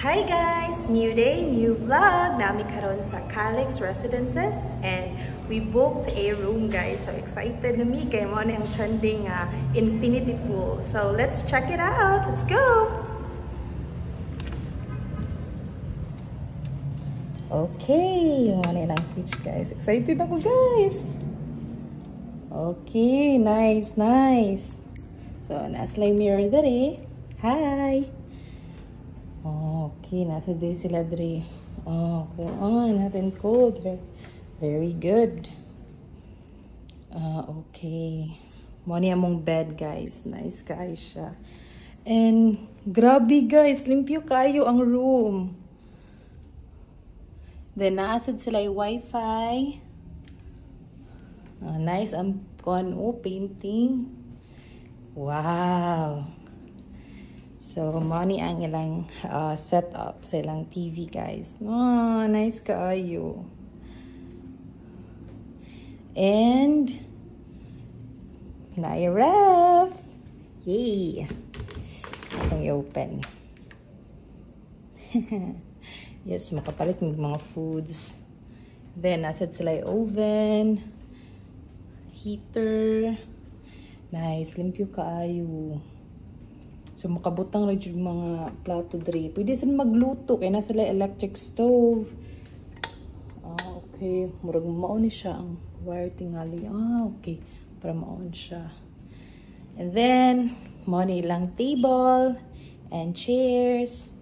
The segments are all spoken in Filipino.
Hi guys! New day, new vlog! Nami karon sa Calix Residences and we booked a room guys. So excited na mi kay mo na yung trending infinity pool. So let's check it out! Let's go! Okay, mo na yung switch guys. Excited ako guys! Okay, nice, nice! So nasa yung mirror dere. Hi! Okay, nasa din sila dre. Okay, natin code. Very good. Okay. Mo niya mong bed, guys. Nice guys siya. And, grabe guys, limpyo kayo ang room. Then, naasad sila yung wifi. Nice ang painting. Wow. So, money ang ilang setup sa ilang TV, guys. Oh, nice kaayo. And, na-ref! Yay! Itong i-open. Yes, makapalit ng mga foods. Then, nasad sila yung oven. Heater. Nice, limpyo kaayo. So, makabutang rin yung mga plato dre. Pwede sila magluto. Kaya nasa sila electric stove. Okay. Murag maon siya ang wire tingali. Okay. Para maon siya. And then, money lang table and chairs.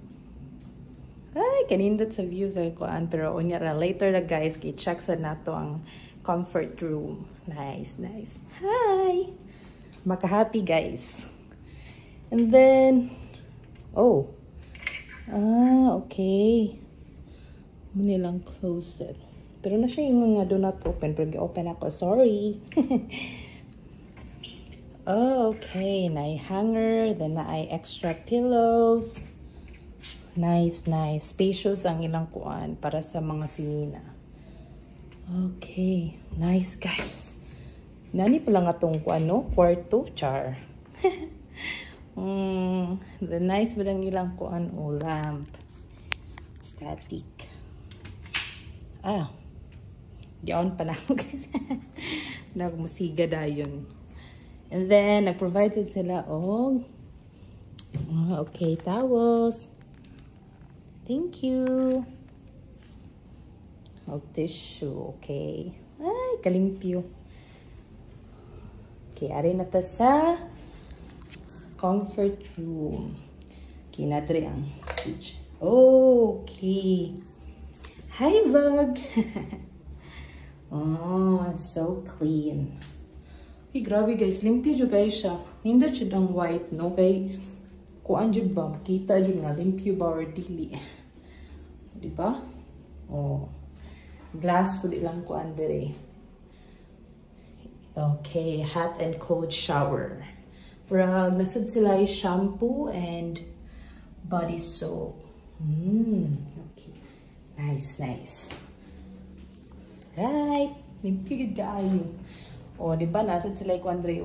Ay, kanindot sa view sa kuan. Pero unya na later na guys, i-check sa nato ang comfort room. Nice, nice. Hi! Maka-happy guys. And then, okay. Muna lang close it. Pero na siya yung mga do not open. Pero open ako. Sorry. Okay. Na hanger. Then na ay extra pillows. Nice, nice. Spacious ang ilang kuan para sa mga sinina. Okay. Nice, guys. Nani pala nga tong kuan, no? Kwarto. Char. The nice ba lang ilang kuan o lamp. Static. Diyan pa lang guys. Nagmusiga dayon. And then, nag-provided sila okay, towels. Thank you. Tissue. Okay. Ay, kalimpyo. Okay, ari na ta sa comfort room. Kinadre ang switch. Okay. Hi vlog. So clean. Ay, grabe guys. Limpyo dyan guys siya. Hindi siya ng white, no? Kay, kuan dyan ba? Kita dyan nga. Limpyo ba or dili? Diba? Glass po ilang kuan dire. Okay. Hot and cold shower. Pero nasad sila yung shampoo and body soap. Okay. Nice, nice. Right. Limpigid kaayo. Diba? Nasad sila yung Andre.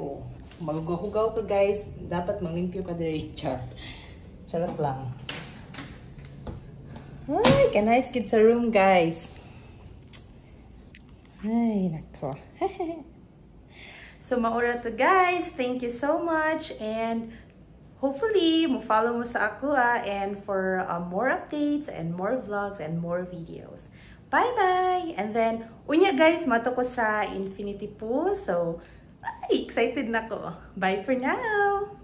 Malugaw-hugaw ka guys. Dapat manglimpyo ka diri. Char. Charot lang. Ay, ka-nice kid sa room guys. Ay, nako. So, maura to guys. Thank you so much. And hopefully, mo-follow mo sa ako and for more updates and more vlogs and more videos. Bye-bye! And then, unya guys, mato ko sa infinity pool. So, ay, excited na ko. Bye for now!